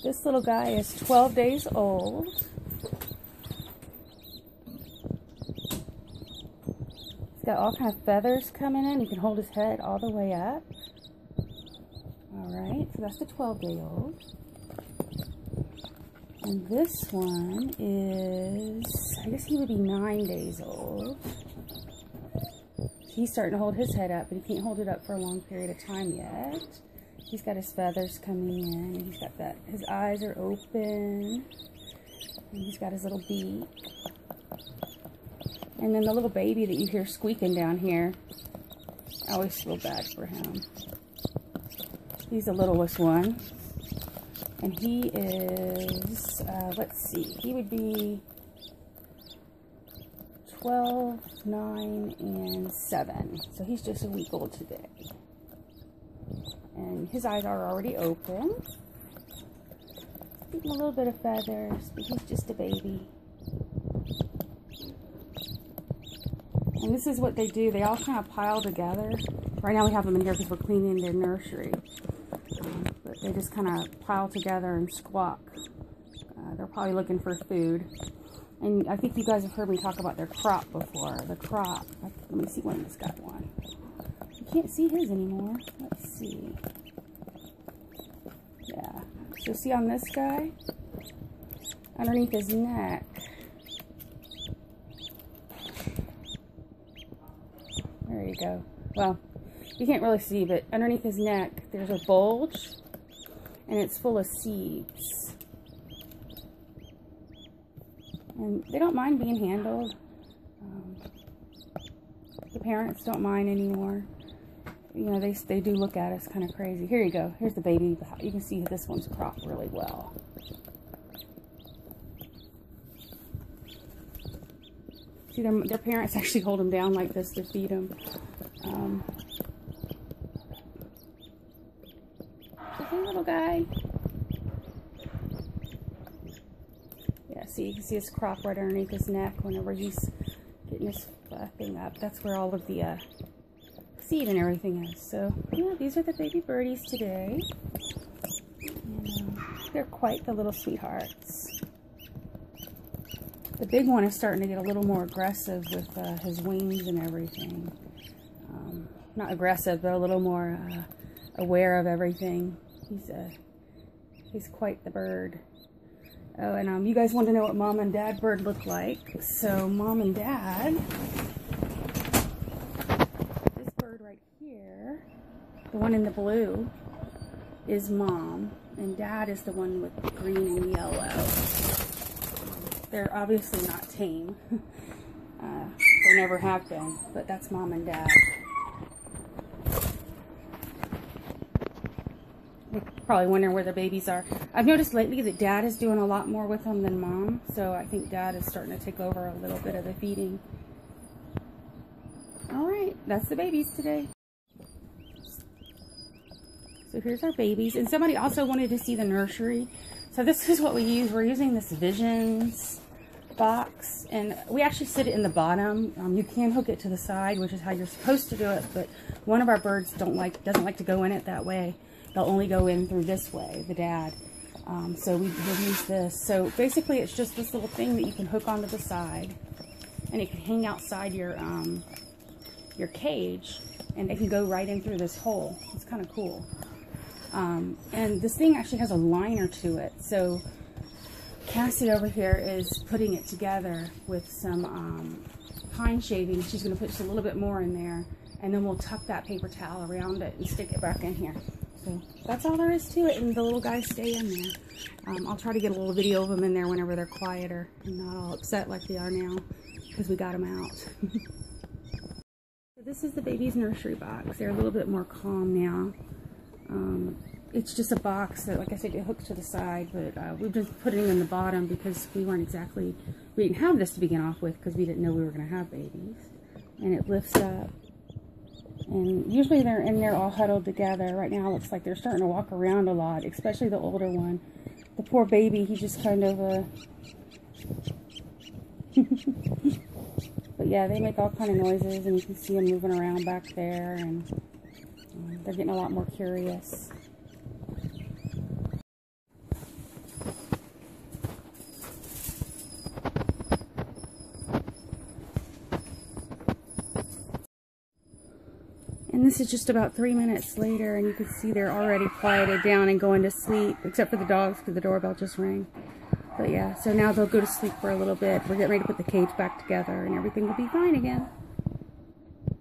This little guy is 12 days old. He's got all kind of feathers coming in. He can hold his head all the way up. Alright, so that's the 12-day-old. And this one is, I guess he would be 9 days old. He's starting to hold his head up, but he can't hold it up for a long period of time yet. He's got his feathers coming in. He's got that, his eyes are open. And he's got his little beak. And then the little baby that you hear squeaking down here, I always feel bad for him. He's the littlest one. And he is, let's see, he would be 12, 9, and 7. So he's just a week old today. And his eyes are already open. Getting a little bit of feathers, but he's just a baby. And this is what they do. They all kind of pile together. Right now we have them in here because we're cleaning their nursery. But they just kind of pile together and squawk. They're probably looking for food. And I think you guys have heard me talk about their crop before. The crop. Let me see when this got one. You can't see his anymore. Let's see. Yeah. So see on this guy? Underneath his neck. There you go. Well, you can't really see, but underneath his neck, there's a bulge, and it's full of seeds. And they don't mind being handled. The parents don't mind anymore. You know, they do look at us kind of crazy. Here you go. Here's the baby. You can see this one's cropped really well. See, their parents actually hold them down like this to feed them. Hey, little guy. Yeah, see, you can see his crop right underneath his neck whenever he's getting his thing up. That's where all of the seed and everything is. So, yeah, these are the baby birdies today. And, they're quite the little sweethearts. The big one is starting to get a little more aggressive with his wings and everything. Not aggressive, but a little more aware of everything. He's quite the bird. Oh, and you guys want to know what Mom and Dad bird look like. So Mom and Dad, this bird right here, the one in the blue, is Mom, and Dad is the one with the green and yellow. They're obviously not tame. They never have been, but that's Mom and Dad. You're probably wondering where their babies are. I've noticed lately that Dad is doing a lot more with them than Mom, so I think Dad is starting to take over a little bit of the feeding. Alright, that's the babies today. So here's our babies. And somebody also wanted to see the nursery. So this is what we use. We're using this Visions box, and we actually sit it in the bottom. You can hook it to the side, which is how you're supposed to do it, but one of our birds doesn't like to go in it that way. They'll only go in through this way, the dad. So we use this. So basically it's just this little thing that you can hook onto the side, and it can hang outside your cage, and it can go right in through this hole. It's kind of cool. And this thing actually has a liner to it. So Cassie over here is putting it together with some pine shavings. She's going to put just a little bit more in there, and then we'll tuck that paper towel around it and stick it back in here. So that's all there is to it, and the little guys stay in there. I'll try to get a little video of them in there whenever they're quieter and not all upset like they are now because we got them out. So this is the baby's nursery box. They're a little bit more calm now. It's just a box that, like I said, it hooks to the side, but we've been putting it in the bottom because we didn't have this to begin off with because we didn't know we were going to have babies. And it lifts up. And usually they're in there all huddled together. Right now it looks like they're starting to walk around a lot, especially the older one. The poor baby, he's just kind of But yeah, they make all kind of noises, and you can see them moving around back there, and they're getting a lot more curious. And this is just about 3 minutes later, and you can see they're already quieted down and going to sleep, except for the dogs because the doorbell just rang. But yeah, so now they'll go to sleep for a little bit. We're getting ready to put the cage back together and everything will be fine again.